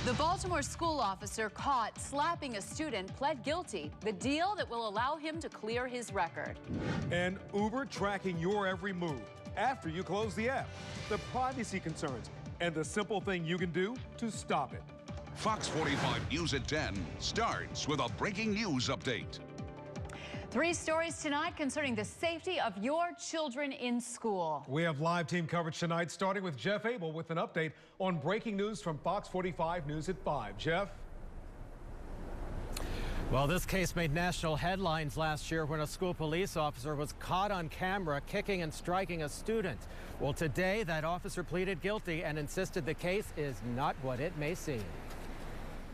The Baltimore school officer caught slapping a student pled guilty. The deal that will allow him to clear his record. And Uber tracking your every move after you close the app. The privacy concerns and the simple thing you can do to stop it. Fox 45 News at 10 starts with a breaking news update. 3 stories tonight concerning the safety of your children in school. We have live team coverage tonight, starting with Jeff Abel with an update on breaking news from Fox 45 News at 5. Jeff? Well, this case made national headlines last year when a school police officer was caught on camera kicking and striking a student. Well, today that officer pleaded guilty and insisted the case is not what it may seem.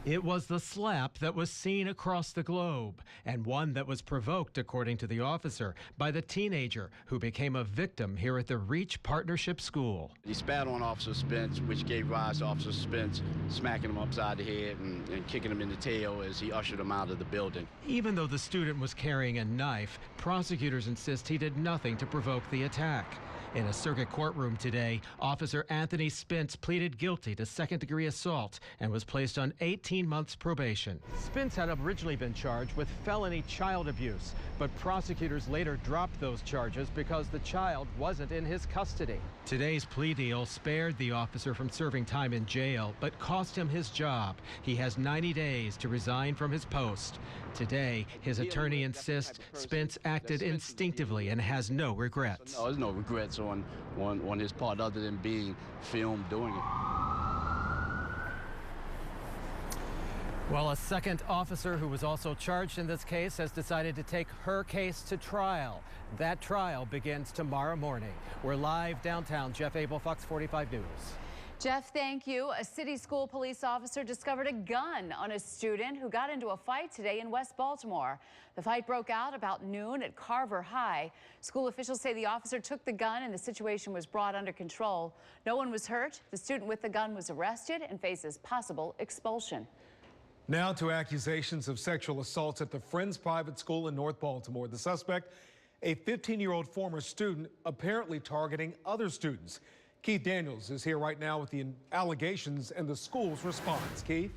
It was the slap that was seen across the globe, and one that was provoked, according to the officer, by the teenager who became a victim here at the Reach Partnership School. He spat on Officer Spence, which gave rise to Officer Spence smacking him upside the head and kicking him in the tail as he ushered him out of the building. Even though the student was carrying a knife, prosecutors insist he did nothing to provoke the attack. In a circuit courtroom today, Officer Anthony Spence pleaded guilty to second-degree assault and was placed on 18 months probation. Spence had originally been charged with felony child abuse, but prosecutors later dropped those charges because the child wasn't in his custody. Today's plea deal spared the officer from serving time in jail, but cost him his job. He has 90 days to resign from his post. Today, his attorney insists Spence acted instinctively and has no regrets. No, there's no regrets on his part other than being filmed doing it. Well, a second officer who was also charged in this case has decided to take her case to trial. That trial begins tomorrow morning. We're live downtown. Jeff Abel, Fox 45 News. Jeff, thank you. A city school police officer discovered a gun on a student who got into a fight today in West Baltimore. The fight broke out about noon at Carver High. School officials say the officer took the gun and the situation was brought under control. No one was hurt. The student with the gun was arrested and faces possible expulsion. Now to accusations of sexual assaults at the Friends Private School in North Baltimore. The suspect, a 15-year-old former student, apparently targeting other students. Keith Daniels is here right now with the allegations and the school's response. Keith?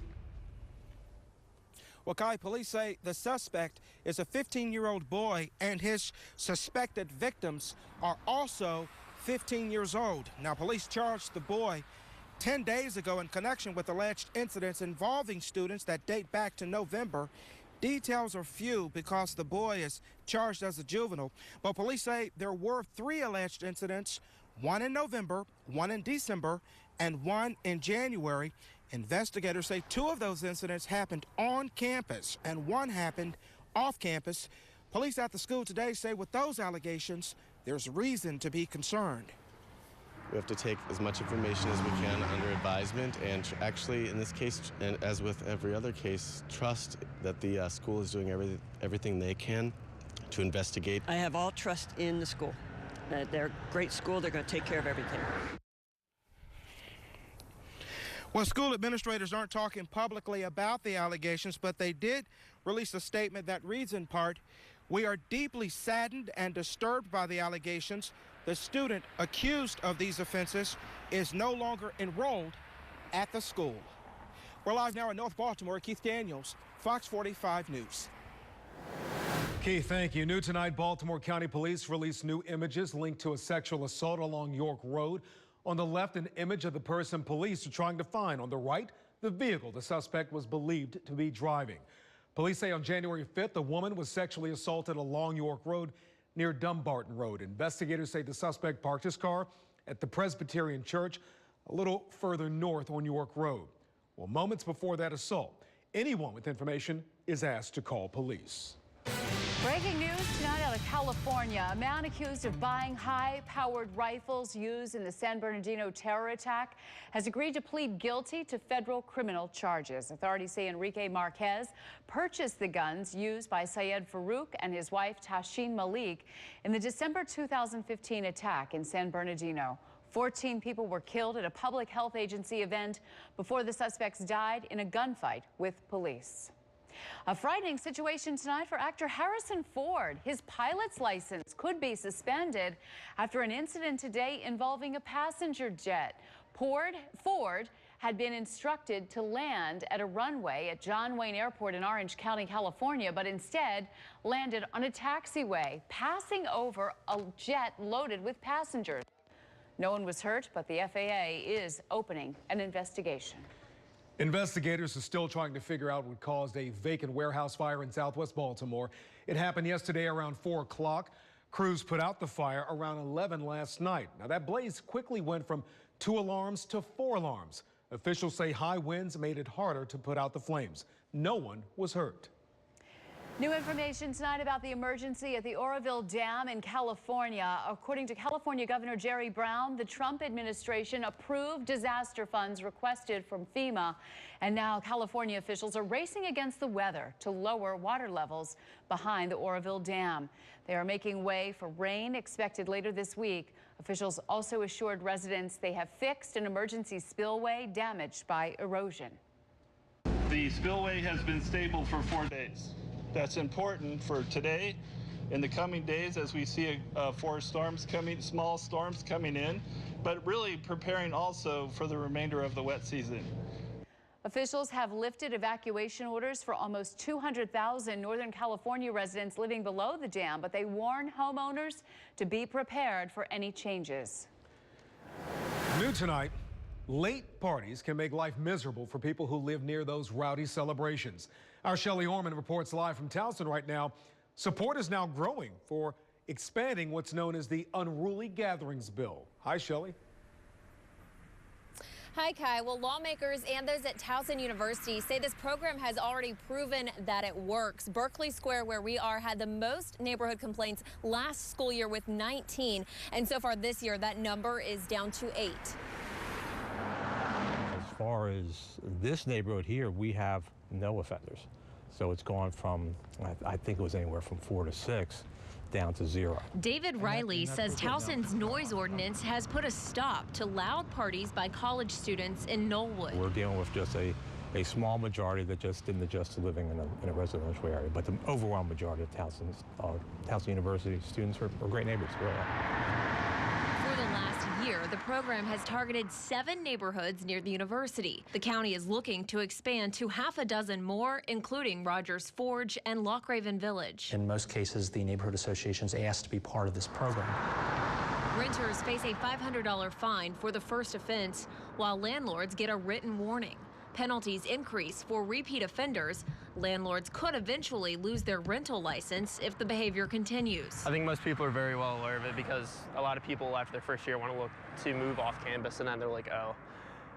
Well, Kai, police say the suspect is a 15-year-old boy and his suspected victims are also 15 years old. Now, police charged the boy 10 days ago in connection with alleged incidents involving students that date back to November. Details are few because the boy is charged as a juvenile, but police say there were 3 alleged incidents, one in November, one in December, and one in January. Investigators say 2 of those incidents happened on campus and one happened off campus. Police at the school today say with those allegations, there's reason to be concerned. We have to take as much information as we can under advisement and actually in this case, and as with every other case, trust that the school is doing everything they can to investigate. I have all trust in the school. They're a great school. They're going to take care of everything. Well, school administrators aren't talking publicly about the allegations, but they did release a statement that reads in part, "We are deeply saddened and disturbed by the allegations. The student accused of these offenses is no longer enrolled at the school." We're live now in North Baltimore. Keith Daniels, Fox 45 News. Keith, thank you. New tonight, Baltimore County Police released new images linked to a sexual assault along York Road. On the left, an image of the person police are trying to find. On the right, the vehicle the suspect was believed to be driving. Police say on January 5th, a woman was sexually assaulted along York Road near Dumbarton Road. Investigators say the suspect parked his car at the Presbyterian Church a little further north on York Road. Well, moments before that assault, anyone with information is asked to call police. Breaking news tonight out of California. A man accused of buying high-powered rifles used in the San Bernardino terror attack has agreed to plead guilty to federal criminal charges. Authorities say Enrique Marquez purchased the guns used by Syed Farouk and his wife Tashin Malik in the December 2015 attack in San Bernardino. 14 people were killed at a public health agency event before the suspects died in a gunfight with police. A frightening situation tonight for actor Harrison Ford. His pilot's license could be suspended after an incident today involving a passenger jet. Ford had been instructed to land at a runway at John Wayne Airport in Orange County, California, but instead landed on a taxiway, passing over a jet loaded with passengers. No one was hurt, but the FAA is opening an investigation. Investigators are still trying to figure out what caused a vacant warehouse fire in southwest Baltimore. It happened yesterday around 4 o'clock. Crews put out the fire around 11 last night. Now, that blaze quickly went from 2 alarms to 4 alarms. Officials say high winds made it harder to put out the flames. No one was hurt. New information tonight about the emergency at the Oroville Dam in California. According to California Governor Jerry Brown, the Trump administration approved disaster funds requested from FEMA. And now California officials are racing against the weather to lower water levels behind the Oroville Dam. They are making way for rain expected later this week. Officials also assured residents they have fixed an emergency spillway damaged by erosion. The spillway has been stable for 4 days. That's important for today, in the coming days, as we see small storms coming in, but really preparing also for the remainder of the wet season. Officials have lifted evacuation orders for almost 200,000 Northern California residents living below the dam, but they warn homeowners to be prepared for any changes. New tonight, late parties can make life miserable for people who live near those rowdy celebrations. Our Shelley Orman reports live from Towson right now. Support is now growing for expanding what's known as the Unruly Gatherings Bill. Hi, Shelley. Hi, Kai. Well, lawmakers and those at Towson University say this program has already proven that it works. Berkeley Square, where we are, had the most neighborhood complaints last school year with 19. And so far this year, that number is down to 8. As far as this neighborhood here, we have no offenders. So it's gone from, I think it was anywhere from 4 to 6 down to 0. David Riley says Towson's noise ordinance has put a stop to loud parties by college students in Knollwood. We're dealing with just a small majority that just didn't adjust to living in a residential area. But the overwhelming majority of Towson University students are great neighbors, really. For the last year, the program has targeted 7 neighborhoods near the university. The county is looking to expand to half a dozen more, including Rogers Forge and Lochraven Village. In most cases, the neighborhood associations asked to be part of this program. Renters face a $500 fine for the first offense, while landlords get a written warning. Penalties increase for repeat offenders. Landlords could eventually lose their rental license if the behavior continues. I think most people are very well aware of it because a lot of people after their first year want to look to move off campus, and then they're like, oh,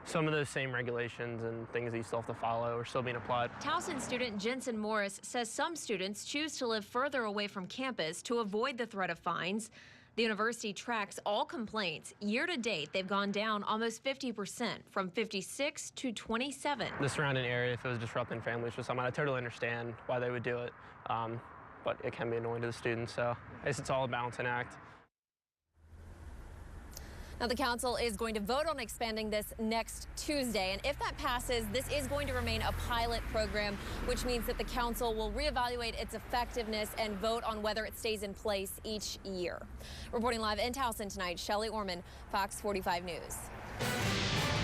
some of those same regulations and things that you still have to follow are still being applied. Towson student Jensen Morris says some students choose to live further away from campus to avoid the threat of fines. The university tracks all complaints. Year to date, they've gone down almost 50%, from 56 to 27. The surrounding area, if it was disrupting families or something, I totally understand why they would do it, but it can be annoying to the students, so I guess it's all a balancing act. Now, the council is going to vote on expanding this next Tuesday, and if that passes, this is going to remain a pilot program, which means that the council will reevaluate its effectiveness and vote on whether it stays in place each year. Reporting live in Towson tonight, Shelley Orman, Fox 45 News.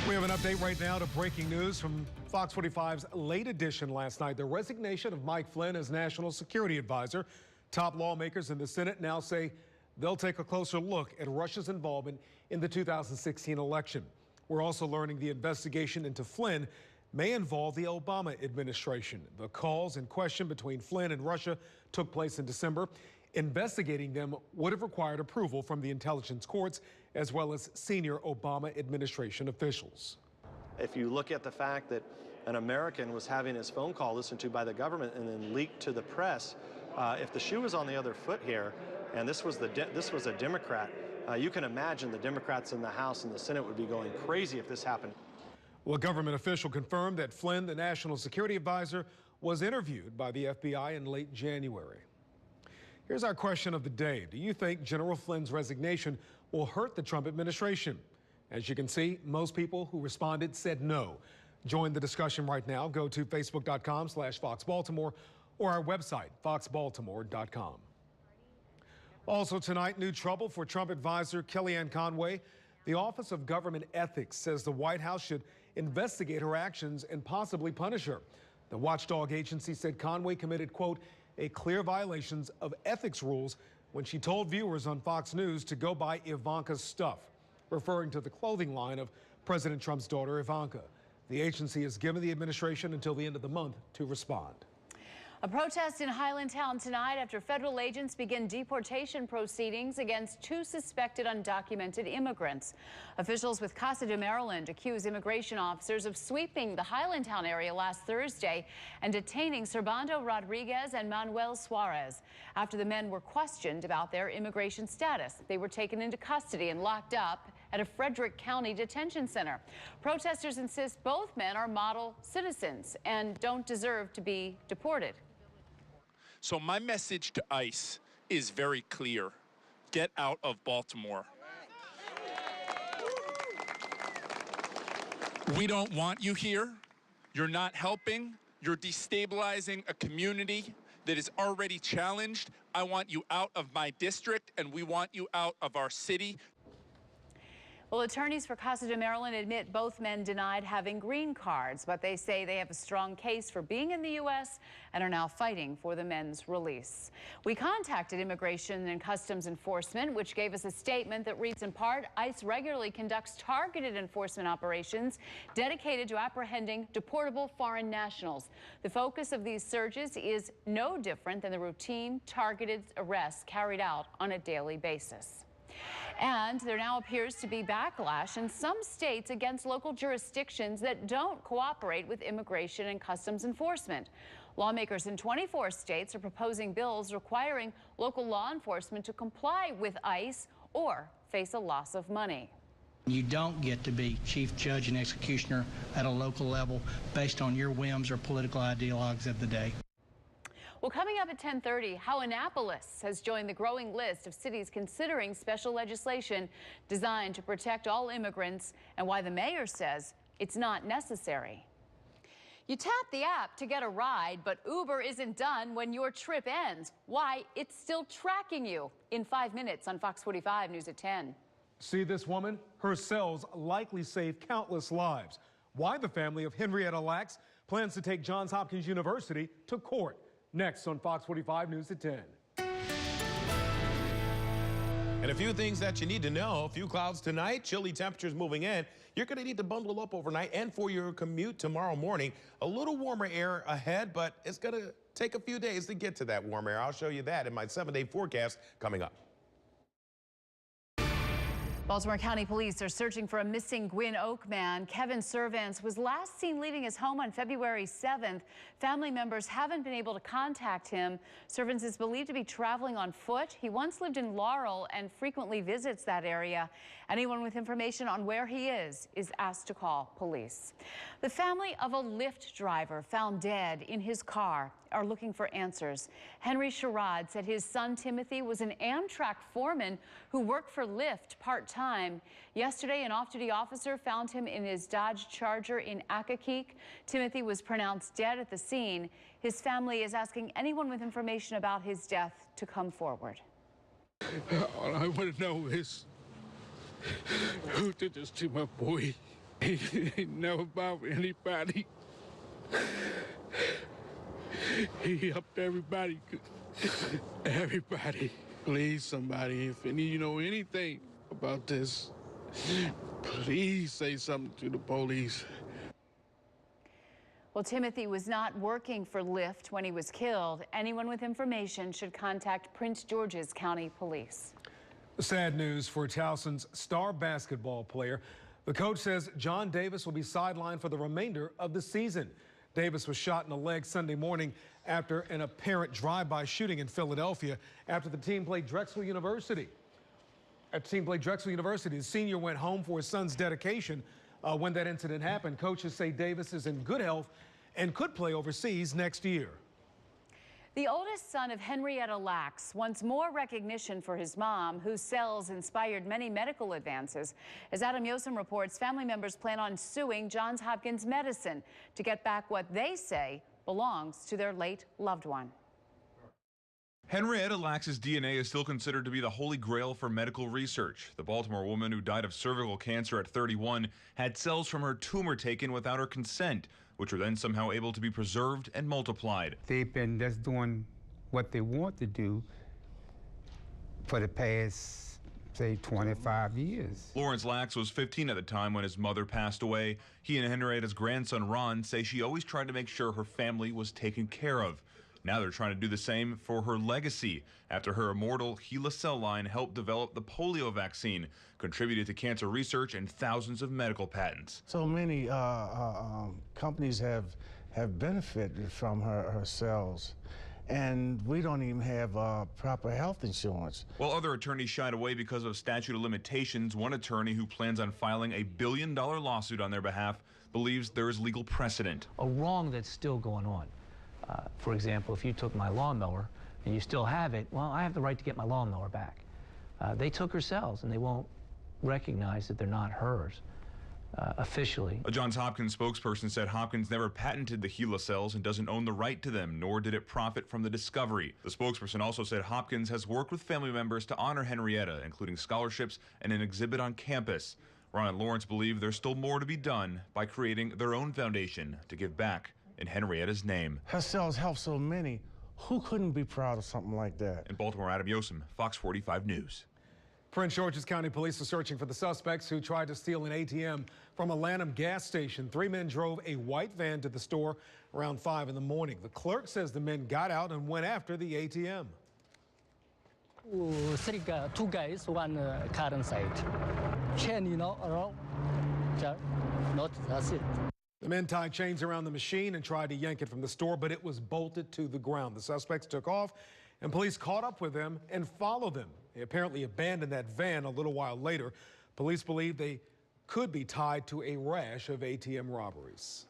We have an update right now to breaking news from Fox 45's late edition last night. The resignation of Mike Flynn as National Security Advisor. Top lawmakers in the Senate now say they'll take a closer look at Russia's involvement in the 2016 election. We're also learning the investigation into Flynn may involve the Obama administration. The calls in question between Flynn and Russia took place in December. Investigating them would have required approval from the intelligence courts as well as senior Obama administration officials. If you look at the fact that an American was having his phone call listened to by the government and then leaked to the press, if the shoe was on the other foot here, and this was a Democrat, you can imagine the Democrats in the House and the Senate would be going crazy if this happened. Well, a government official confirmed that Flynn, the National Security Advisor, was interviewed by the FBI in late January. Here's our question of the day. Do you think General Flynn's resignation will hurt the Trump administration? As you can see, most people who responded said no. Join the discussion right now. Go to facebook.com/FoxBaltimore or our website, foxbaltimore.com. Also tonight, new trouble for Trump advisor Kellyanne Conway. The Office of Government Ethics says the White House should investigate her actions and possibly punish her. The watchdog agency said Conway committed, quote, a clear violations of ethics rules when she told viewers on Fox News to go buy Ivanka's stuff, referring to the clothing line of President Trump's daughter, Ivanka. The agency has given the administration until the end of the month to respond. A protest in Highlandtown tonight after federal agents begin deportation proceedings against 2 suspected undocumented immigrants. Officials with Casa de Maryland accuse immigration officers of sweeping the Highlandtown area last Thursday and detaining Servando Rodriguez and Manuel Suarez. After the men were questioned about their immigration status, they were taken into custody and locked up at a Frederick County detention center. Protesters insist both men are model citizens and don't deserve to be deported. So my message to ICE is very clear. Get out of Baltimore. We don't want you here. You're not helping. You're destabilizing a community that is already challenged. I want you out of my district, and we want you out of our city. Well, attorneys for Casa de Maryland admit both men denied having green cards, but they say they have a strong case for being in the U.S. and are now fighting for the men's release. We contacted Immigration and Customs Enforcement, which gave us a statement that reads in part, ICE regularly conducts targeted enforcement operations dedicated to apprehending deportable foreign nationals. The focus of these searches is no different than the routine targeted arrests carried out on a daily basis. And there now appears to be backlash in some states against local jurisdictions that don't cooperate with immigration and customs enforcement. Lawmakers in 24 states are proposing bills requiring local law enforcement to comply with ICE or face a loss of money. You don't get to be chief judge and executioner at a local level based on your whims or political ideologues of the day. Well, coming up at 10:30, how Annapolis has joined the growing list of cities considering special legislation designed to protect all immigrants and why the mayor says it's not necessary. You tap the app to get a ride, but Uber isn't done when your trip ends. Why it's still tracking you in 5 minutes on Fox 45 News at 10. See this woman? Her cells likely saved countless lives. Why the family of Henrietta Lacks plans to take Johns Hopkins University to court. Next on Fox 45 News at 10. And a few things that you need to know. A few clouds tonight, chilly temperatures moving in. You're going to need to bundle up overnight and for your commute tomorrow morning. A little warmer air ahead, but it's going to take a few days to get to that warm air. I'll show you that in my 7-day forecast coming up. Baltimore County Police are searching for a missing Gwynn Oak man. Kevin Servance was last seen leaving his home on February 7th. Family members haven't been able to contact him. Servance is believed to be traveling on foot. He once lived in Laurel and frequently visits that area. Anyone with information on where he is asked to call police. The family of a Lyft driver found dead in his car are looking for answers. Henry Sherrod said his son Timothy was an Amtrak foreman who worked for Lyft part-time. Yesterday, an off-duty officer found him in his Dodge Charger in Accokeek. Timothy was pronounced dead at the scene. His family is asking anyone with information about his death to come forward. All I want to know is who did this to my boy? He never bothered anybody. He helped everybody. Everybody. Please, somebody, if you know anything about this, please say something to the police. Well, Timothy was not working for Lyft when he was killed. Anyone with information should contact Prince George's County Police. Sad news for Towson's star basketball player. The coach says John Davis will be sidelined for the remainder of the season. Davis was shot in the leg Sunday morning after an apparent drive-by shooting in Philadelphia after the team played Drexel University. The senior went home for his son's dedication when that incident happened. Coaches say Davis is in good health and could play overseas next year. The oldest son of Henrietta Lacks wants more recognition for his mom, whose cells inspired many medical advances. As Adam Yosem reports, family members plan on suing Johns Hopkins Medicine to get back what they say belongs to their late loved one. Henrietta Lacks's DNA is still considered to be the holy grail for medical research. The Baltimore woman who died of cervical cancer at 31 had cells from her tumor taken without her consent, which were then somehow able to be preserved and multiplied. They've been just doing what they want to do for the past, say, 25 years. Lawrence Lacks was 15 at the time when his mother passed away. He and Henrietta's grandson, Ron, say she always tried to make sure her family was taken care of. Now they're trying to do the same for her legacy after her immortal HeLa cell line helped develop the polio vaccine, contributed to cancer research and thousands of medical patents. So many companies have benefited from her cells, and we don't even have proper health insurance. While other attorneys shied away because of statute of limitations, one attorney who plans on filing a $1 billion lawsuit on their behalf believes there is legal precedent. A wrong that's still going on. For example, if you took my lawnmower and you still have it, well, I have the right to get my lawnmower back. They took her cells, and they won't recognize that they're not hers officially. A Johns Hopkins spokesperson said Hopkins never patented the HeLa cells and doesn't own the right to them, nor did it profit from the discovery. The spokesperson also said Hopkins has worked with family members to honor Henrietta, including scholarships and an exhibit on campus. Ron and Lawrence believe there's still more to be done by creating their own foundation to give back in Henrietta's name. Her cells help so many. Who couldn't be proud of something like that? In Baltimore, Adam Yosem, Fox 45 News. Prince George's County Police are searching for the suspects who tried to steal an ATM from a Lanham gas station. 3 men drove a white van to the store around 5 in the morning. The clerk says the men got out and went after the ATM. 2 guys, 1 car inside. Chain, around. That's it. The men tied chains around the machine and tried to yank it from the store, but it was bolted to the ground. The suspects took off, and police caught up with them and followed them. They apparently abandoned that van a little while later. Police believe they could be tied to a rash of ATM robberies.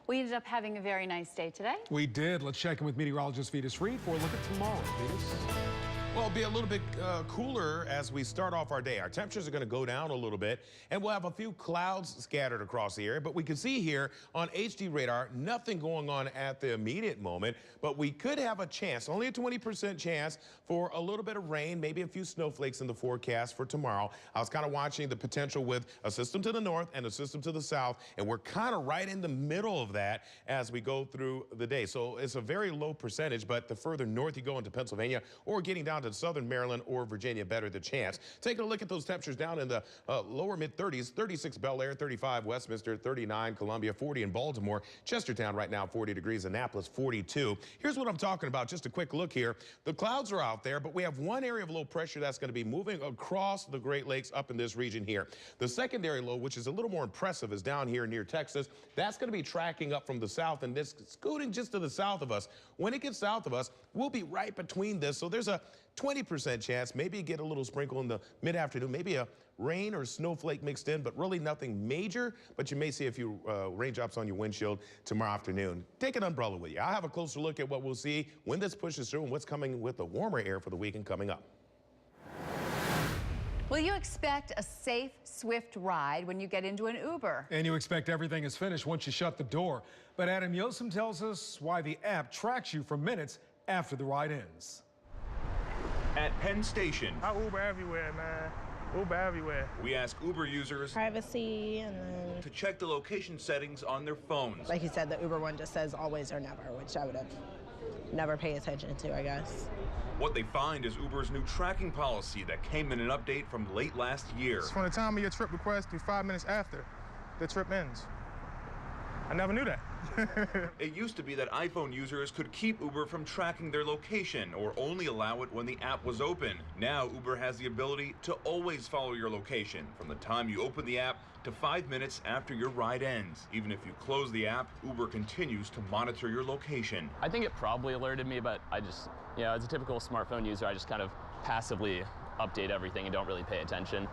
We ended up having a very nice day today. We did. Let's check in with meteorologist Vetus Reed for a look at tomorrow. Vetus? Well, it'll be a little bit cooler as we start off our day. Our temperatures are going to go down a little bit, and we'll have a few clouds scattered across the area. But we can see here on HD radar, nothing going on at the immediate moment, but we could have a chance, only a 20% chance for a little bit of rain, maybe a few snowflakes in the forecast for tomorrow. I was kind of watching the potential with a system to the north and a system to the south, and we're kind of right in the middle of that as we go through the day. So it's a very low percentage, but the further north you go into Pennsylvania or getting down to southern Maryland or Virginia, better the chance. Taking a look at those temperatures down in the lower mid-30s, 36 Bel Air, 35 Westminster, 39 Columbia, 40 in Baltimore, Chestertown right now 40 degrees, Annapolis 42. Here's what I'm talking about, just a quick look here. The clouds are out there, but we have one area of low pressure that's going to be moving across the Great Lakes up in this region here. The secondary low, which is a little more impressive, is down here near Texas. That's going to be tracking up from the south and this scooting just to the south of us. When it gets south of us, we'll be right between this, so there's a 20% chance, maybe you get a little sprinkle in the mid-afternoon, maybe a rain or snowflake mixed in, but really nothing major, but you may see a few raindrops on your windshield tomorrow afternoon. Take an umbrella with you. I'll have a closer look at what we'll see when this pushes through and what's coming with the warmer air for the weekend coming up. Will you expect a safe, swift ride when you get into an Uber? And you expect everything is finished once you shut the door. But Adam Yosem tells us why the app tracks you for minutes after the ride ends. At Penn Station, I Uber everywhere, man. Uber everywhere. we ask Uber users Privacy, and then, to check the location settings on their phones. like you said, the Uber one just says always or never, which I would have never paid attention to, I guess. What they find is Uber's new tracking policy that came in an update from late last year. It's from the time of your trip request to 5 minutes after the trip ends. I never knew that. It used to be that iPhone users could keep Uber from tracking their location or only allow it when the app was open. Now Uber has the ability to always follow your location from the time you open the app to 5 minutes after your ride ends. Even if you close the app, Uber continues to monitor your location. I think it probably alerted me, but I just, as a typical smartphone user, I just kind of passively update everything and don't really pay attention.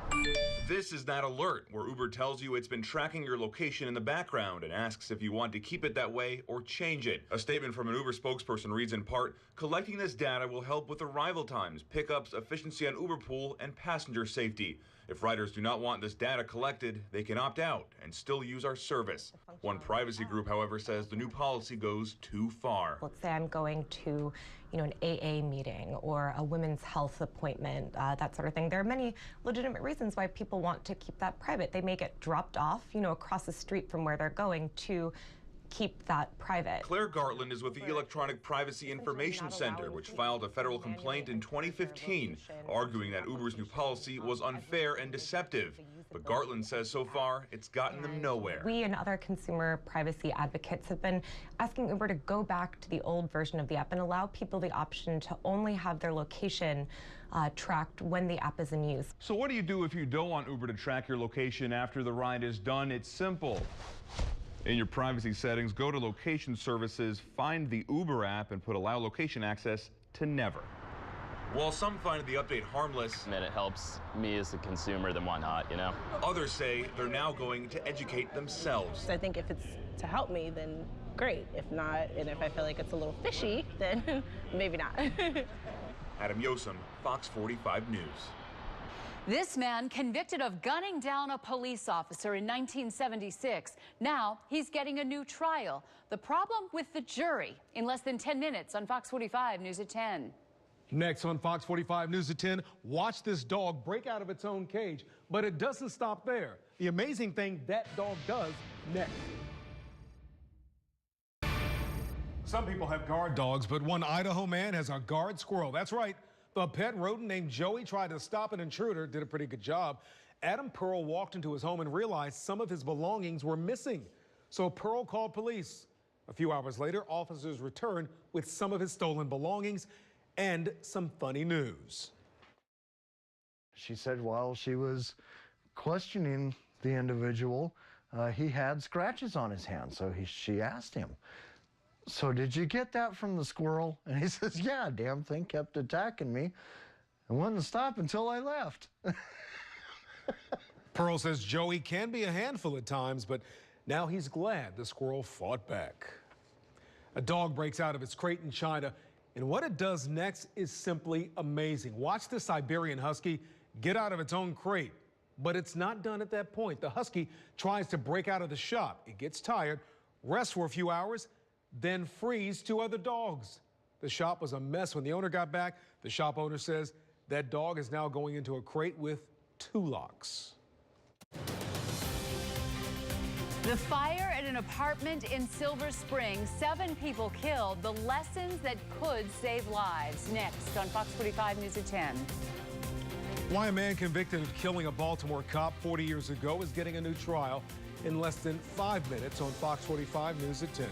This is that alert where Uber tells you it's been tracking your location in the background and asks if you want to keep it that way or change it. A statement from an Uber spokesperson reads in part, collecting this data will help with arrival times, pickups, efficiency on Uber Pool, and passenger safety. If riders do not want this data collected, they can opt out and still use our service. One privacy group, however, says the new policy goes too far. Let's say I'm going to, an AA meeting or a women's health appointment, that sort of thing. There are many legitimate reasons why people want to keep that private. They may get dropped off, across the street from where they're going to keep that private. Claire Gartland is with the Electronic Privacy Information Center, which filed a federal complaint in 2015, arguing that Uber's new policy was unfair and deceptive. But Gartland says so far, it's gotten them nowhere. We and other consumer privacy advocates have been asking Uber to go back to the old version of the app and allow people the option to only have their location tracked when the app is in use. So what do you do if you don't want Uber to track your location after the ride is done? It's simple. In your privacy settings, go to Location Services, find the Uber app, and put Allow Location Access to Never. While some find the update harmless, and it helps me as a consumer, then why not, Others say they're now going to educate themselves. I think if it's to help me, then great. If not, and if I feel like it's a little fishy, then maybe not. Adam Yosem, Fox 45 News. This man convicted of gunning down a police officer in 1976. Now he's getting a new trial. The problem with the jury in less than 10 minutes on Fox 45 News at 10. Next on Fox 45 News at 10, watch this dog break out of its own cage, but it doesn't stop there. The amazing thing that dog does next. Some people have guard dogs, but one Idaho man has a guard squirrel. That's right. The pet rodent named Joey tried to stop an intruder, did a pretty good job. Adam Pearl walked into his home and realized some of his belongings were missing. So Pearl called police. A few hours later, officers returned with some of his stolen belongings and some funny news. She said while she was questioning the individual, he had scratches on his hand. So she asked him, "So did you get that from the squirrel?" And he says, "Yeah, damn thing kept attacking me and wouldn't stop until I left." Pearl says Joey can be a handful at times, but now he's glad the squirrel fought back. A dog breaks out of its crate in China, and what it does next is simply amazing. Watch the Siberian Husky get out of its own crate, but it's not done at that point. The Husky tries to break out of the shop. It gets tired, rests for a few hours, then frees two other dogs. The shop was a mess when the owner got back. The shop owner says that dog is now going into a crate with 2 locks. The fire at an apartment in Silver Spring, 7 people killed. The lessons that could save lives. Next on Fox 45 News at 10. Why a man convicted of killing a Baltimore cop 40 years ago is getting a new trial in less than 5 minutes on Fox 45 News at 10.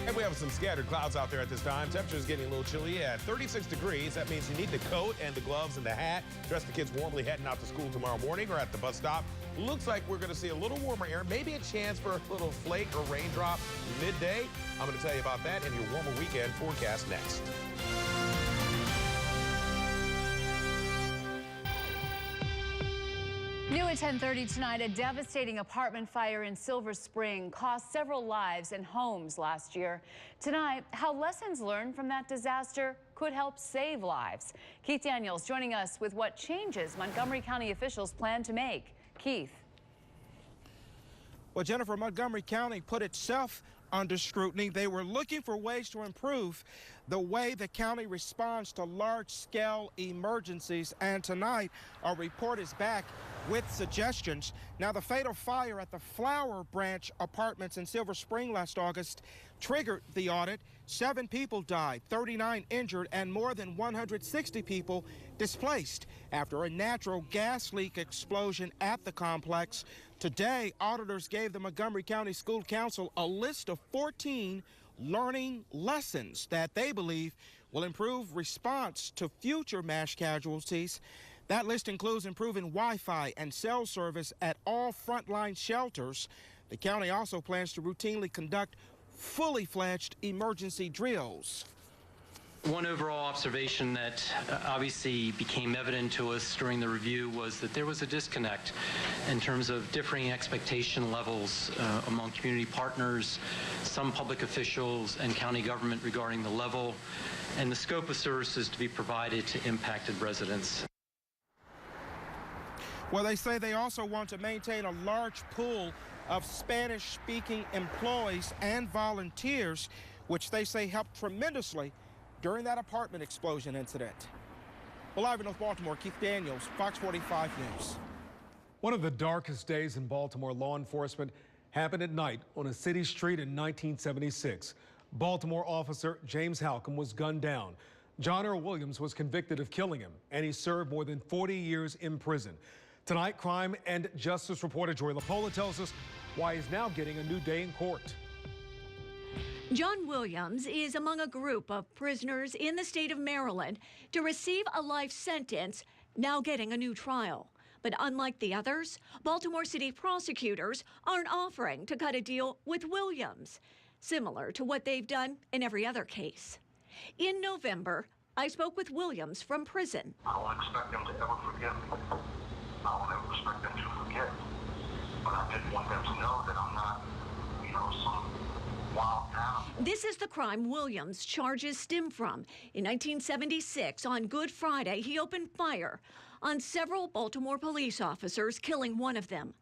And we have some scattered clouds out there at this time. Temperature is getting a little chilly at 36 degrees. That means you need the coat and the gloves and the hat. Dress the kids warmly heading out to school tomorrow morning or at the bus stop. Looks like we're going to see a little warmer air, maybe a chance for a little flake or raindrop midday. I'm going to tell you about that in your warmer weekend forecast next. New at 10:30 tonight, a devastating apartment fire in Silver Spring cost several lives and homes last year. Tonight, how lessons learned from that disaster could help save lives. Keith Daniels joining us with what changes Montgomery County officials plan to make. Keith. Well, Jennifer, Montgomery County put itself under scrutiny. They were looking for ways to improve the way the county responds to large-scale emergencies. And tonight, our report is back with suggestions. Now, the fatal fire at the Flower Branch Apartments in Silver Spring last August triggered the audit. 7 people died, 39 injured, and more than 160 people displaced after a natural gas leak explosion at the complex. Today, auditors gave the Montgomery County School Council a list of 14 learning lessons that they believe will improve response to future mass casualties. That list includes improving Wi-Fi and cell service at all frontline shelters. The county also plans to routinely conduct fully fledged emergency drills. One overall observation that obviously became evident to us during the review was that there was a disconnect in terms of differing expectation levels among community partners, some public officials, and county government regarding the level and the scope of services to be provided to impacted residents. Well, they say they also want to maintain a large pool of Spanish-speaking employees and volunteers, which they say helped tremendously during that apartment explosion incident. Well, live in North Baltimore, Keith Daniels, Fox 45 News. One of the darkest days in Baltimore law enforcement happened at night on a city street in 1976. Baltimore officer James Halcomb was gunned down. John Earl Williams was convicted of killing him, and he served more than 40 years in prison. Tonight, crime and justice reporter Joy LaPola tells us why he's now getting a new day in court. John Williams is among a group of prisoners in the state of Maryland to receive a life sentence, now getting a new trial. But unlike the others, Baltimore City prosecutors aren't offering to cut a deal with Williams, similar to what they've done in every other case. In November, I spoke with Williams from prison. I don't expect them to ever forgive me. I don't ever expect them to forget. But I didn't want them to know that I'm not, some wild animal. This is the crime Williams' charges stem from. In 1976, on Good Friday, he opened fire on several Baltimore police officers, killing one of them.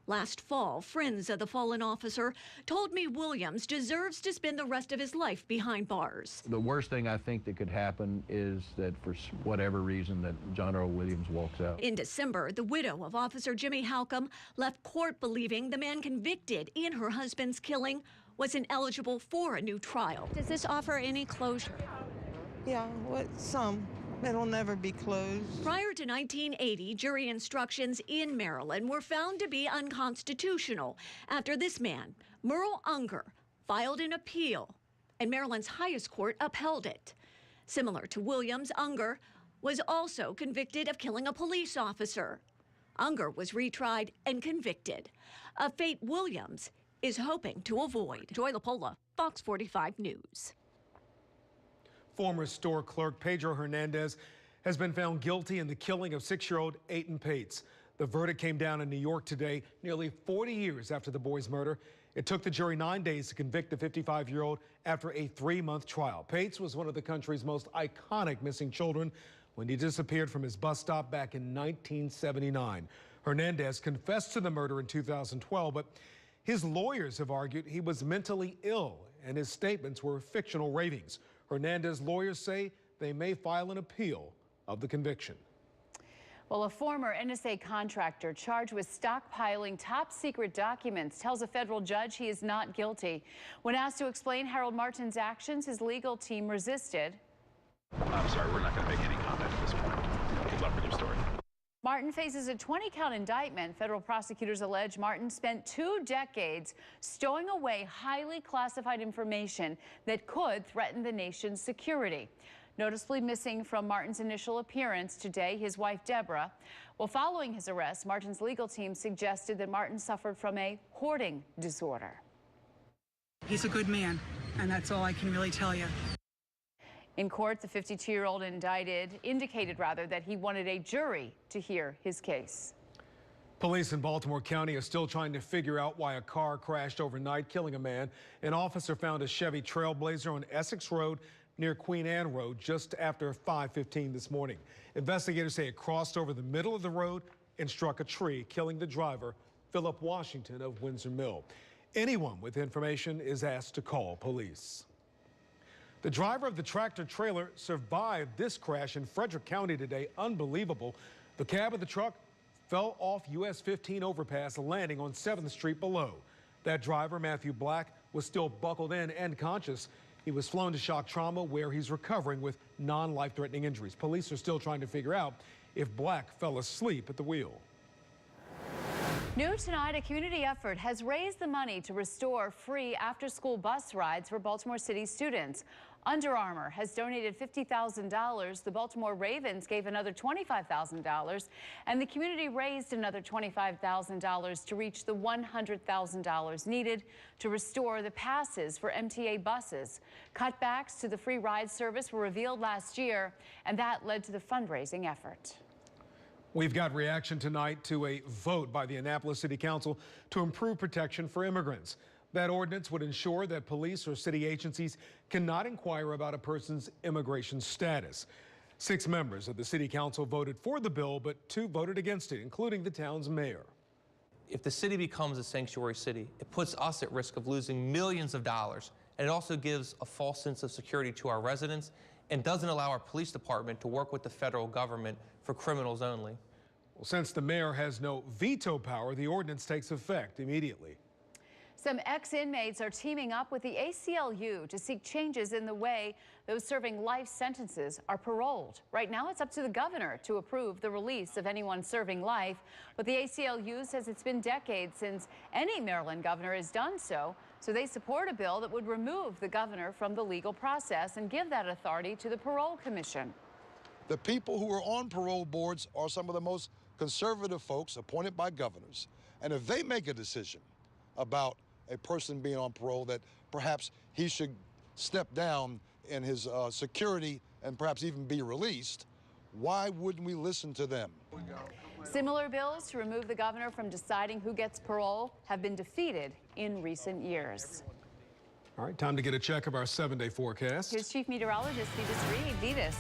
Last fall, friends of the fallen officer told me Williams deserves to spend the rest of his life behind bars. The worst thing I think that could happen is that for whatever reason that John Earl Williams walks out. In December, the widow of Officer Jimmy Halcomb left court believing the man convicted in her husband's killing was ineligible for a new trial. Does this offer any closure? Yeah, some. It'll never be closed. Prior to 1980, jury instructions in Maryland were found to be unconstitutional after this man, Merle Unger, filed an appeal, and Maryland's highest court upheld it. Similar to Williams, Unger was also convicted of killing a police officer. Unger was retried and convicted, a fate Williams is hoping to avoid. Joy LaPola, Fox 45 News. Former store clerk Pedro Hernandez has been found guilty in the killing of 6-year-old Aiden Pates. The verdict came down in New York today, nearly 40 years after the boy's murder. It took the jury 9 days to convict the 55-year-old after a 3-month trial. Pates was one of the country's most iconic missing children when he disappeared from his bus stop back in 1979. Hernandez confessed to the murder in 2012, but his lawyers have argued he was mentally ill and his statements were fictional ravings. Hernandez's lawyers say they may file an appeal of the conviction. Well, a former NSA contractor charged with stockpiling top secret documents tells a federal judge he is not guilty. When asked to explain Harold Martin's actions, his legal team resisted. I'm sorry, we're not going to make any comment at this point. Good luck with your story. Martin faces a 20-count indictment. Federal prosecutors allege Martin spent 2 decades stowing away highly classified information that could threaten the nation's security. Noticeably missing from Martin's initial appearance today, his wife, Deborah. Well, following his arrest, Martin's legal team suggested that Martin suffered from a hoarding disorder. He's a good man, and that's all I can really tell you. In court, the 52-year-old indicated that he wanted a jury to hear his case. Police in Baltimore County are still trying to figure out why a car crashed overnight, killing a man. An officer found a Chevy Trailblazer on Essex Road near Queen Anne Road just after 5:15 this morning. Investigators say it crossed over the middle of the road and struck a tree, killing the driver, Philip Washington of Windsor Mill. Anyone with information is asked to call police. The driver of the tractor trailer survived this crash in Frederick County today. Unbelievable. The cab of the truck fell off US 15 overpass, landing on 7th Street below. That driver, Matthew Black, was still buckled in and conscious. He was flown to shock trauma where he's recovering with non-life-threatening injuries. Police are still trying to figure out if Black fell asleep at the wheel. New tonight, a community effort has raised the money to restore free after-school bus rides for Baltimore City students. Under Armour has donated $50,000. The Baltimore Ravens gave another $25,000, and the community raised another $25,000 to reach the $100,000 needed to restore the passes for MTA buses. Cutbacks to the free ride service were revealed last year, and that led to the fundraising effort. We've got reaction tonight to a vote by the Annapolis City Council to improve protection for immigrants. That ordinance would ensure that police or city agencies cannot inquire about a person's immigration status. 6 members of the city council voted for the bill, but 2 voted against it, including the town's mayor. If the city becomes a sanctuary city, it puts us at risk of losing millions of dollars, and it also gives a false sense of security to our residents and doesn't allow our police department to work with the federal government for criminals only. Well, since the mayor has no veto power, the ordinance takes effect immediately. Some ex-inmates are teaming up with the ACLU to seek changes in the way those serving life sentences are paroled. Right now, it's up to the governor to approve the release of anyone serving life, but the ACLU says it's been decades since any Maryland governor has done so, so they support a bill that would remove the governor from the legal process and give that authority to the Parole Commission. The people who are on parole boards are some of the most conservative folks appointed by governors, and if they make a decision about a person being on parole that perhaps he should step down in his security and perhaps even be released, why wouldn't we listen to them? Similar bills to remove the governor from deciding who gets parole have been defeated in recent years. All right, time to get a check of our 7-day forecast. Here's Chief Meteorologist Vitas Reed. Vitas.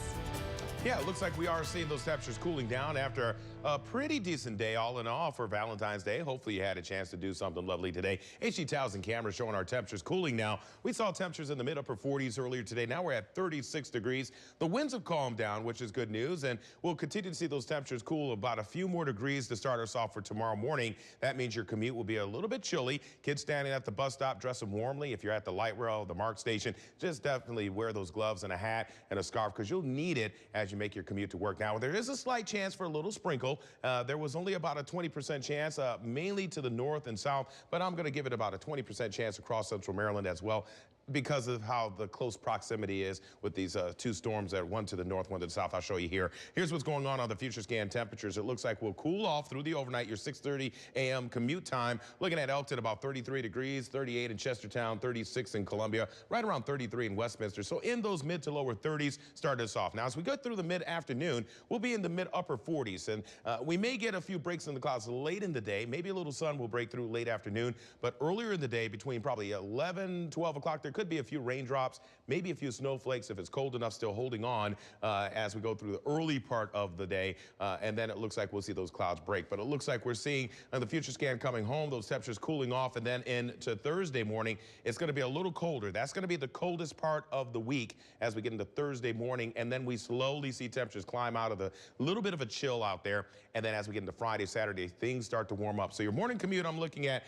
Yeah, it looks like we are seeing those temperatures cooling down after a pretty decent day all in all for Valentine's Day. Hopefully you had a chance to do something lovely today. HD towels and cameras showing our temperatures cooling now. We saw temperatures in the mid-upper 40s earlier today. Now we're at 36 degrees. The winds have calmed down, which is good news, and we'll continue to see those temperatures cool about a few more degrees to start us off for tomorrow morning. That means your commute will be a little bit chilly. Kids standing at the bus stop, dress them warmly. If you're at the light rail, the MARC station, just definitely wear those gloves and a hat and a scarf because you'll need it as you make your commute to work. Now, there is a slight chance for a little sprinkle. There was only about a 20% chance, mainly to the north and south, but I'm going to give it about a 20% chance across central Maryland as well, because of how the close proximity is with these 2 storms, one to the north, one to the south. I'll show you here. Here's what's going on the future scan temperatures. It looks like we'll cool off through the overnight, your 6:30 a.m. commute time. Looking at Elkton, about 33 degrees, 38 in Chestertown, 36 in Columbia, right around 33 in Westminster. So in those mid to lower 30s, start us off. Now, as we go through the mid-afternoon, we'll be in the mid-upper 40s, and we may get a few breaks in the clouds late in the day. Maybe a little sun will break through late afternoon, but earlier in the day, between probably 11, 12 o'clock, there could be a few raindrops, maybe a few snowflakes if it's cold enough, still holding on as we go through the early part of the day, and then it looks like we'll see those clouds break. But it looks like we're seeing the future scan coming home, those temperatures cooling off, and then into Thursday morning, it's going to be a little colder. That's going to be the coldest part of the week as we get into Thursday morning, and then we slowly see temperatures climb out of the little bit of a chill out there, and then as we get into Friday, Saturday, things start to warm up. So your morning commute, I'm looking at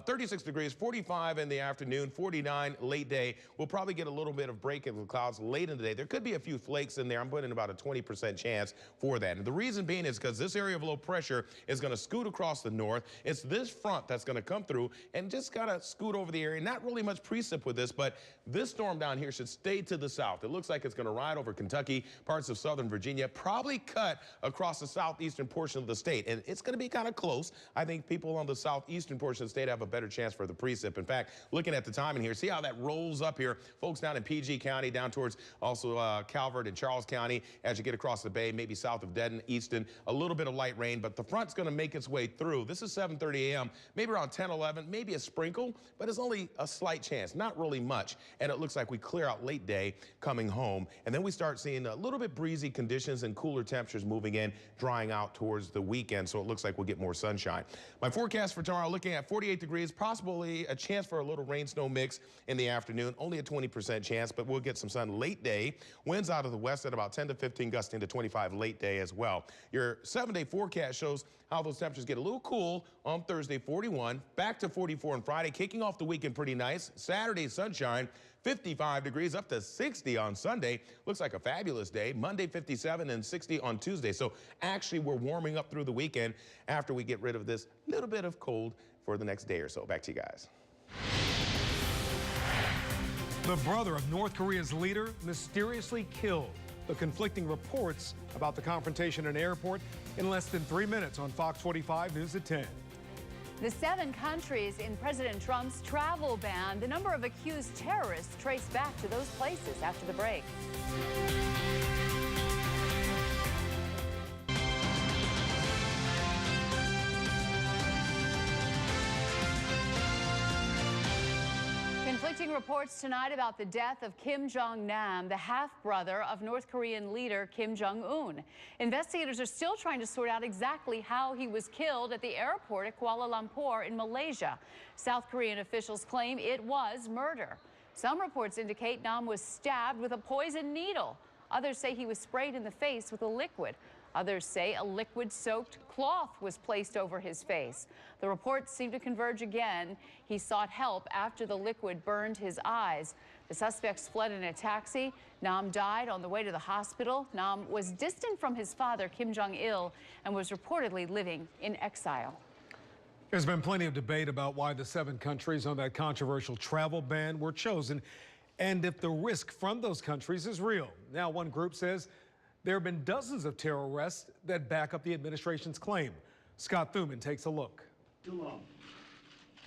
36 degrees, 45 in the afternoon, 49 late day. We'll probably get a little bit of break in the clouds late in the day. There could be a few flakes in there. I'm putting about a 20% chance for that. And the reason being is because this area of low pressure is going to scoot across the north. It's this front that's going to come through and just kind of scoot over the area. Not really much precip with this, but this storm down here should stay to the south. It looks like it's going to ride over Kentucky, parts of southern Virginia, probably cut across the southeastern portion of the state. And it's going to be kind of close. I think people on the southeastern portion of the state have a better chance for the precip. In fact, looking at the timing here, see how that rolls up here. Folks down in PG County, down towards also Calvert and Charles County, as you get across the bay, maybe south of Denton, Easton, a little bit of light rain, but the front's going to make its way through. This is 7:30 a.m., maybe around 10, 11, maybe a sprinkle, but it's only a slight chance, not really much. And it looks like we clear out late day coming home, and then we start seeing a little bit breezy conditions and cooler temperatures moving in, drying out towards the weekend, so it looks like we'll get more sunshine. My forecast for tomorrow, looking at 48 degrees, possibly a chance for a little rain-snow mix in the afternoon, only a 20% chance, but we'll get some sun late day. Winds out of the west at about 10 to 15, gusting to 25 late day as well. Your 7-day forecast shows how those temperatures get a little cool on Thursday, 41, back to 44 on Friday, kicking off the weekend pretty nice. Saturday, sunshine, 55 degrees, up to 60 on Sunday. Looks like a fabulous day. Monday, 57 and 60 on Tuesday. So actually, we're warming up through the weekend after we get rid of this little bit of cold for the next day or so. Back to you guys. The brother of North Korea's leader mysteriously killed. The conflicting reports about the confrontation at an airport in less than 3 minutes on Fox 45 News at 10. The 7 countries in President Trump's travel ban, the number of accused terrorists traced back to those places after the break. Conflicting reports tonight about the death of Kim Jong-nam, the half-brother of North Korean leader Kim Jong-un. Investigators are still trying to sort out exactly how he was killed at the airport at Kuala Lumpur in Malaysia. South Korean officials claim it was murder. Some reports indicate Nam was stabbed with a poison needle. Others say he was sprayed in the face with a liquid. Others say a liquid-soaked cloth was placed over his face. The reports seem to converge again. He sought help after the liquid burned his eyes. The suspects fled in a taxi. Nam died on the way to the hospital. Nam was distant from his father, Kim Jong-il, and was reportedly living in exile. There's been plenty of debate about why the 7 countries on that controversial travel ban were chosen and if the risk from those countries is real. Now, one group says there have been dozens of terror arrests that back up the administration's claim. Scott Thuman takes a look.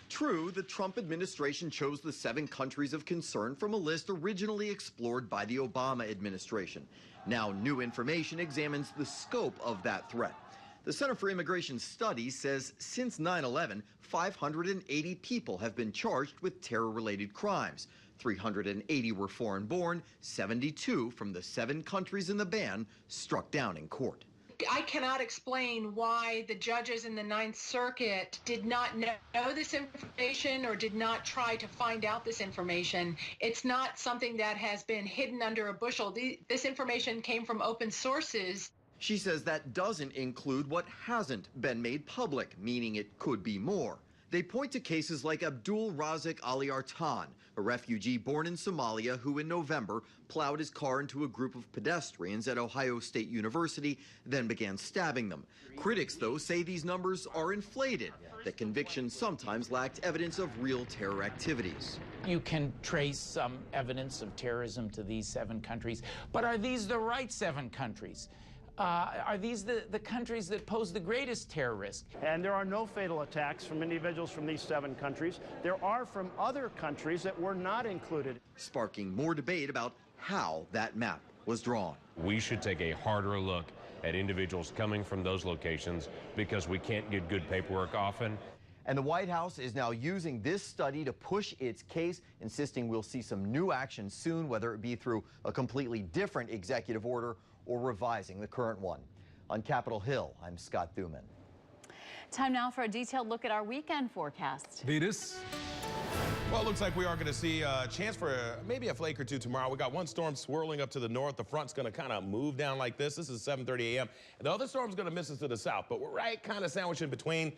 True, the Trump administration chose the 7 countries of concern from a list originally explored by the Obama administration. Now, new information examines the scope of that threat. The Center for Immigration Studies says since 9/11, 580 people have been charged with terror-related crimes. 380 were foreign-born, 72 from the 7 countries in the ban struck down in court. I cannot explain why the judges in the Ninth Circuit did not know this information or did not try to find out this information. It's not something that has been hidden under a bushel. This information came from open sources. She says that doesn't include what hasn't been made public, meaning it could be more. They point to cases like Abdul Razik Ali Artan, a refugee born in Somalia who in November plowed his car into a group of pedestrians at Ohio State University, then began stabbing them. Critics, though, say these numbers are inflated, that convictions sometimes lacked evidence of real terror activities. You can trace some evidence of terrorism to these 7 countries, but are these the right 7 countries? Are these the countries that pose the greatest terror risk? And there are no fatal attacks from individuals from these 7 countries. There are from other countries that were not included. Sparking more debate about how that map was drawn. We should take a harder look at individuals coming from those locations because we can't get good paperwork often. And the White House is now using this study to push its case, insisting we'll see some new action soon, whether it be through a completely different executive order or revising the current one. On Capitol Hill, I'm Scott Thuman. Time now for a detailed look at our weekend forecast. Vetus. Well, it looks like we are going to see a chance for maybe a flake or two tomorrow. We got one storm swirling up to the north. The front's going to kind of move down like this. This is 7:30 a.m. The other storm's going to miss us to the south, but we're right kind of sandwiched in between.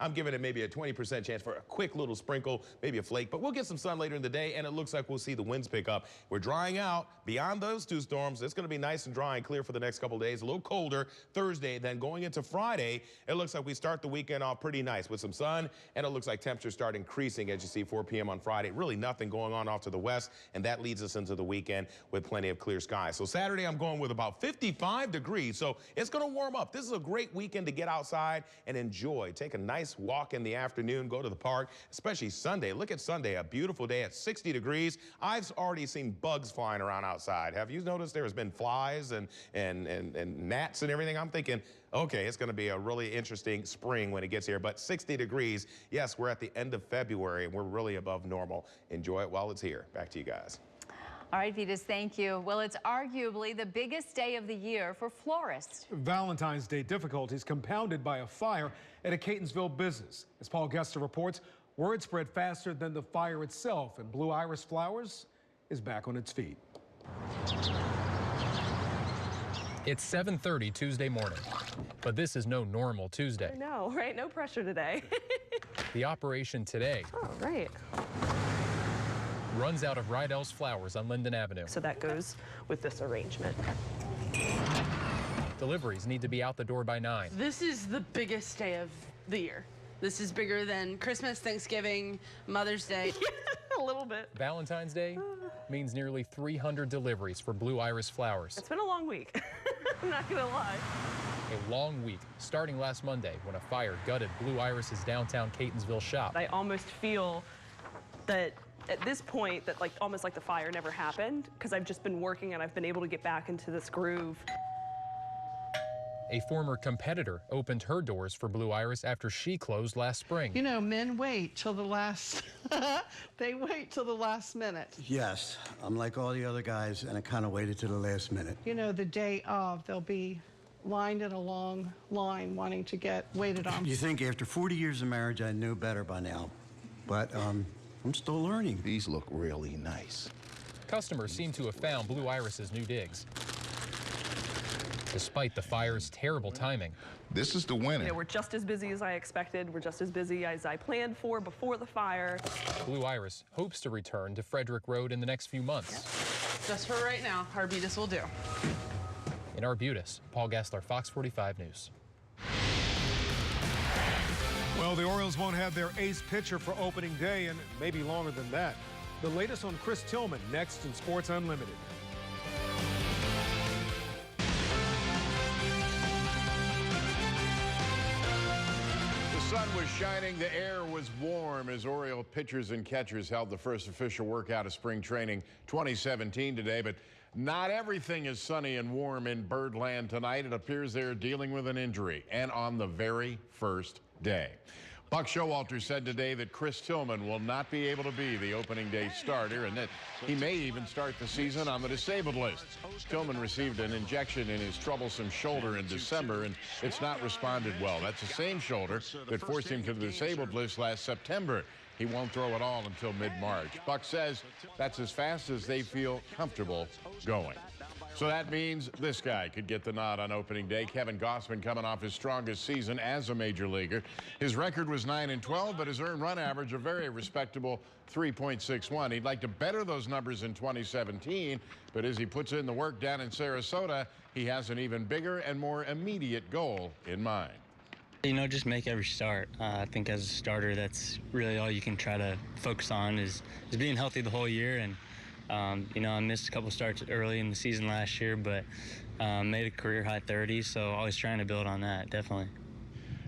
I'm giving it maybe a 20% chance for a quick little sprinkle, maybe a flake, but we'll get some sun later in the day, and it looks like we'll see the winds pick up. We're drying out. Beyond those 2 storms, it's going to be nice and dry and clear for the next couple of days. A little colder Thursday, then going into Friday, it looks like we start the weekend off pretty nice with some sun, and it looks like temperatures start increasing as you see 4 p.m. on Friday. Really nothing going on off to the west, and that leads us into the weekend with plenty of clear skies. So Saturday, I'm going with about 55 degrees, so it's going to warm up. This is a great weekend to get outside and enjoy. Take a nice walk in the afternoon, go to the park, especially Sunday. Look at Sunday, a beautiful day at 60 degrees. I've already seen bugs flying around outside. Have you noticed there has been flies and gnats and everything? I'm thinking, okay, it's going to be a really interesting spring when it gets here, but 60 degrees. Yes, we're at the end of February and we're really above normal. Enjoy it while it's here. Back to you guys. All right, Vetus, thank you. Well, it's arguably the biggest day of the year for florists. Valentine's Day difficulties compounded by a fire at a Catonsville business. As Paul Gester reports, word spread faster than the fire itself, and Blue Iris Flowers is back on its feet. It's 7:30 Tuesday morning, but this is no normal Tuesday. I know, right? No pressure today. The operation today right. runs out of Rydell's Flowers on Linden Avenue. So that goes with this arrangement. Deliveries need to be out the door by 9. This is the biggest day of the year. This is bigger than Christmas, Thanksgiving, Mother's Day. A little bit. Valentine's Day means nearly 300 deliveries for Blue Iris Flowers. It's been a long week. I'm not gonna lie. A long week, starting last Monday when a fire gutted Blue Iris's downtown Catonsville shop. I almost feel that at this point that almost like the fire never happened because I've just been working and I've been able to get back into this groove. A former competitor opened her doors for Blue Iris after she closed last spring. You know, men wait till the last, they wait till the last minute. Yes, I'm like all the other guys, and I kind of waited to the last minute. You know, the day of, they'll be lined in a long line wanting to get waited on. You think after 40 years of marriage, I knew better by now, but I'm still learning. These look really nice. Customers seem to have found Blue Iris's new digs. Despite the fire's terrible timing. This is the winner. You know, we're just as busy as I expected. We're just as busy as I planned for before the fire. Blue Iris hopes to return to Frederick Road in the next few months. Just for right now, Arbutus will do. In Arbutus, Paul Gessler, Fox 45 News. Well, the Orioles won't have their ace pitcher for opening day, and maybe longer than that. The latest on Chris Tillman next in Sports Unlimited. The sun was shining, the air was warm as Oriole pitchers and catchers held the first official workout of spring training 2017 today, but not everything is sunny and warm in Birdland tonight. It appears they're dealing with an injury, and on the very first day. Buck Showalter said today that Chris Tillman will not be able to be the opening day starter and that he may even start the season on the disabled list. Tillman received an injection in his troublesome shoulder in December, and it's not responded well. That's the same shoulder that forced him to the disabled list last September. He won't throw at all until mid-March. Buck says that's as fast as they feel comfortable going. So that means this guy could get the nod on opening day. Kevin Gossman coming off his strongest season as a major leaguer. His record was 9-12, but his earned run average a very respectable 3.61. He'd like to better those numbers in 2017, but as he puts in the work down in Sarasota, he has an even bigger and more immediate goal in mind. You know, just make every start. I think as a starter, that's really all you can try to focus on is being healthy the whole year. And you know, I missed a couple starts early in the season last year, but made a career high 30s, so always trying to build on that, definitely.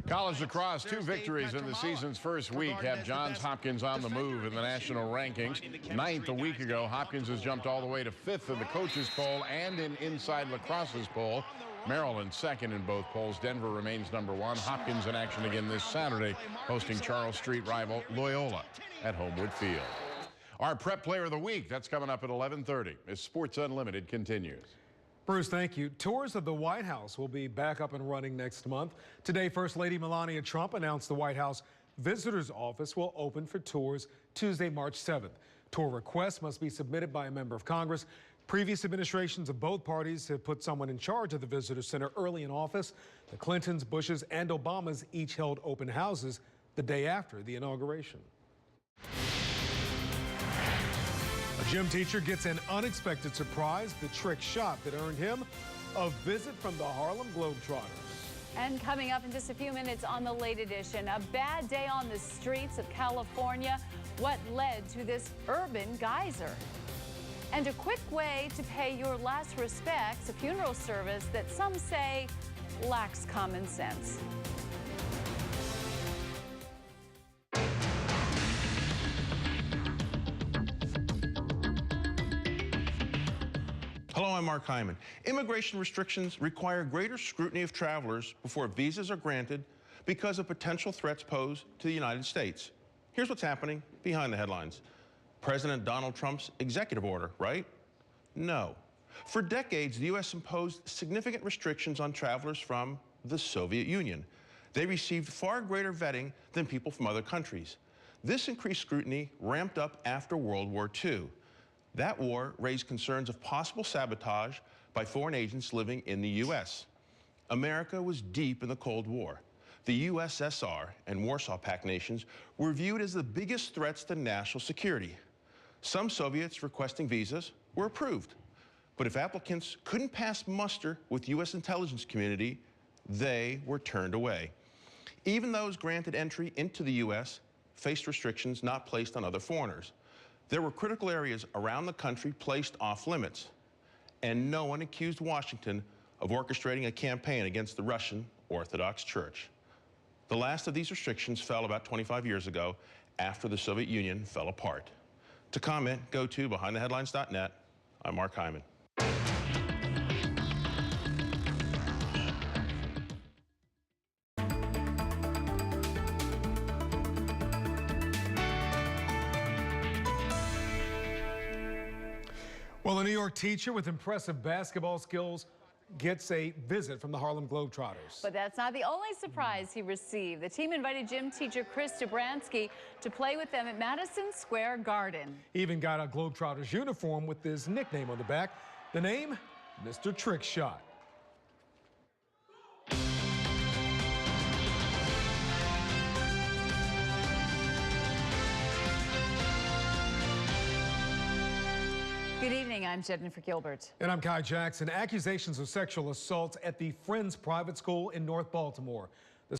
College lacrosse, 2 victories in the season's first week have Johns Hopkins on the move in the national rankings. 9th a week ago, Hopkins has jumped all the way to 5th in the coaches poll and in Inside Lacrosse's poll. Maryland 2nd in both polls. Denver remains number 1. Hopkins in action again this Saturday, hosting Charles Street rival Loyola at Homewood Field. Our Prep Player of the Week, that's coming up at 11:30 as Sports Unlimited continues. Bruce, thank you. Tours of the White House will be back up and running next month. Today, First Lady Melania Trump announced the White House Visitor's Office will open for tours Tuesday, March 7th. Tour requests must be submitted by a member of Congress. Previous administrations of both parties have put someone in charge of the Visitor Center early in office. The Clintons, Bushes, and Obamas each held open houses the day after the inauguration. A gym teacher gets an unexpected surprise, the trick shot that earned him a visit from the Harlem Globetrotters. And coming up in just a few minutes on the Late Edition, a bad day on the streets of California. What led to this urban geyser? And a quick way to pay your last respects, a funeral service that some say lacks common sense. Hello, I'm Mark Hyman. Immigration restrictions require greater scrutiny of travelers before visas are granted because of potential threats posed to the United States. Here's what's happening behind the headlines. President Donald Trump's executive order, right? No. For decades, the U.S. imposed significant restrictions on travelers from the Soviet Union. They received far greater vetting than people from other countries. This increased scrutiny ramped up after World War II. That war raised concerns of possible sabotage by foreign agents living in the U.S. America was deep in the Cold War. The USSR and Warsaw Pact nations were viewed as the biggest threats to national security. Some Soviets requesting visas were approved. But if applicants couldn't pass muster with the U.S. intelligence community, they were turned away. Even those granted entry into the U.S. faced restrictions not placed on other foreigners. There were critical areas around the country placed off limits, and no one accused Washington of orchestrating a campaign against the Russian Orthodox Church. The last of these restrictions fell about 25 years ago after the Soviet Union fell apart. To comment, go to BehindTheHeadlines.net. I'm Mark Hyman. Well, a New York teacher with impressive basketball skills gets a visit from the Harlem Globetrotters. But that's not the only surprise he received. The team invited gym teacher Chris Dobransky to play with them at Madison Square Garden. He even got a Globetrotters uniform with his nickname on the back. The name, Mr. Trick Shot. Good evening, I'm Jennifer Gilbert. And I'm Kai Jackson. Accusations of sexual assault at the Friends private school in North Baltimore.